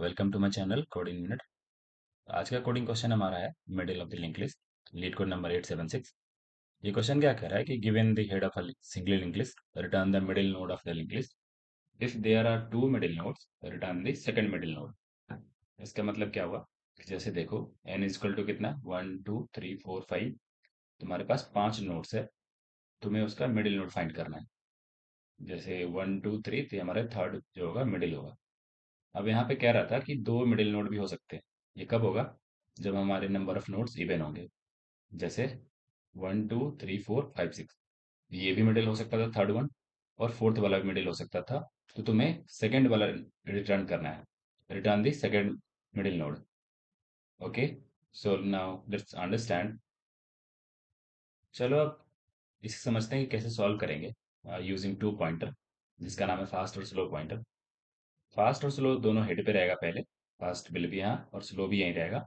Welcome to my channel coding minute. आज का coding question हमारा है middle of the link list, LeetCode number 876। ये question क्या कह रहा है कि given the head of a single link list, return the middle node of the link list. If there are two middle nodes, return the second middle node. इसका मतलब क्या हुआ कि जैसे देखो n इज इक्वल टू कितना, 1 2 3 4 5। तुम्हारे पास 5 nodes है, तुम्हें उसका मिडिल नोड फाइंड करना है। जैसे 1 2 3 तो हमारा थर्ड जो होगा मिडिल होगा। अब यहाँ पे कह रहा था कि दो मिडिल नोड भी हो सकते हैं। ये कब होगा? जब हमारे नंबर ऑफ नोड्स इवन होंगे। जैसे 1 2 3 4 5 6, ये भी मिडिल हो सकता था थर्ड वन, और फोर्थ वाला भी मिडिल हो सकता था। तो तुम्हें सेकंड वाला रिटर्न करना है, return the second middle node. Okay, so now let's understand. चलो अब इसे समझते हैं कि कैसे सॉल्व करेंगे यूजिंग टू पॉइंटर, जिसका नाम है फास्ट और स्लो पॉइंटर। फास्ट और स्लो दोनों हेड पे रहेगा पहले। फास्ट विल भी यहाँ और स्लो भी यहीं रहेगा।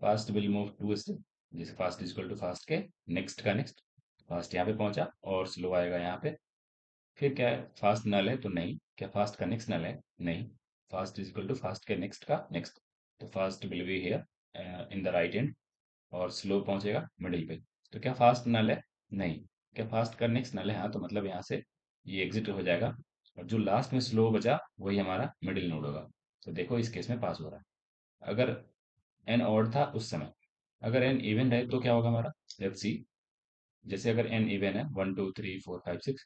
Fast will move to step, जैसे fast is equal to fast के नेक्स्ट का नेक्स्ट। फास्ट यहाँ पे पहुंचा और स्लो आएगा यहाँ पे। फिर क्या है, फास्ट नल है तो नहीं, क्या फास्ट का नेक्स्ट नल है? नहीं। Fast is equal to fast के नेक्स्ट का नेक्स्ट, तो fast will be here in the right end, और स्लो पहुंचेगा मिडिल पे। तो क्या फास्ट नल है? नहीं। क्या फास्ट का नेक्स्ट नल है? हाँ, तो मतलब यहाँ से ये एग्जिट हो जाएगा, और जो लास्ट में स्लो बचा वही हमारा मिडिल नोड होगा। तो देखो इस केस में पास हो रहा है। अगर एन ऑड था उस समय, अगर एन इवन है तो क्या होगा हमारा? Let's see. जैसे अगर एन इवन है 1 2 3 4 5 6,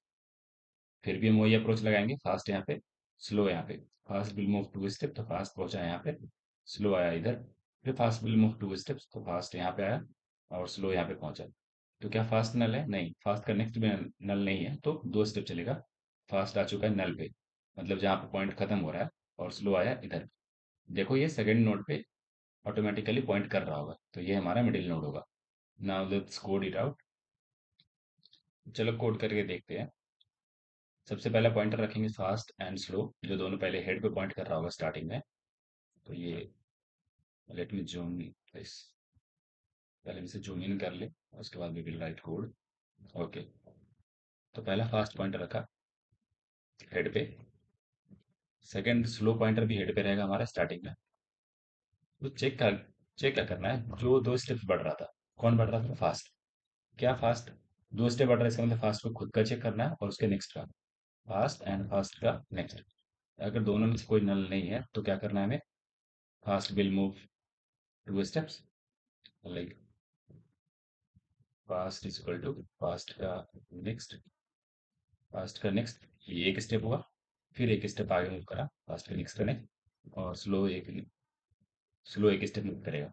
फिर भी हम वही अप्रोच लगाएंगे। फास्ट यहाँ पे, स्लो यहाँ पे। Fast will move to step, तो फास्ट पहुंचा यहाँ पे, स्लो आया इधर। फिर fast will move two steps, तो फास्ट यहाँ पे आया और स्लो यहाँ पे पहुंचा। तो क्या फास्ट नल है? नहीं। फास्ट का नेक्स्ट भी नल नहीं है, तो दो स्टेप चलेगा। फास्ट आ चुका है नल पे, मतलब जहाँ पे पॉइंट खत्म हो रहा है, और स्लो आया इधर। देखो ये सेकंड नोड पे ऑटोमेटिकली पॉइंट कर रहा होगा, तो ये हमारा मिडिल नोड होगा। Now let's code it out. चलो कोड करके देखते हैं। सबसे पहला पॉइंटर रखेंगे फास्ट एंड स्लो, जो दोनों पहले हेड पे पॉइंट कर रहा होगा स्टार्टिंग में। तो ये लेट मी जूम दिस, पहले इसे जूम इन कर ले, उसके बाद we will write code. Okay, तो पहला फास्ट पॉइंटर रखा हेड पे। सेकंड स्लो पॉइंटर भी हेड पे रहेगा हमारा स्टार्टिंग में। तो चेक क्या करना है, जो दो स्टेप्स बढ़ रहा था, कौन बढ़ रहा था? फास्ट। क्या फास्ट दो स्टेप बढ़ रहा है, इसका मतलब फास्ट को खुद का चेक करना है और उसके नेक्स्ट का। फास्ट एंड फास्ट का नेक्स्ट। अगर दोनों में से कोई नल नहीं है तो क्या करना है हमें? Fast will move two steps, like fast is equal to fast का नेक्स्ट। फास्ट का नेक्स्ट ये एक स्टेप हुआ, फिर एक स्टेप आगे मूव करा फास्ट का नेक्स्ट का नेक्स्ट, और स्लो एक स्टेप मूव करेगा,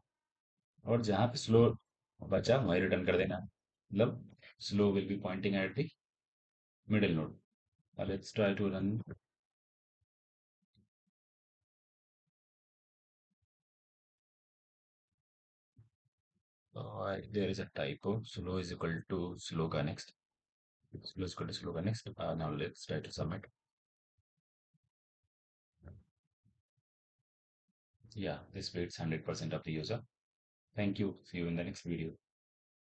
और जहाँ पे स्लो बचा वहीं रिटर्न कर देना, मतलब slow will be pointing at the middle node. Let's try to run. There is a typo. Slow is equal to slow का next. Slow is equal to slow का next. Now let's try to submit. Yeah, this beats 100% of the user. Thank you. See you in the next video.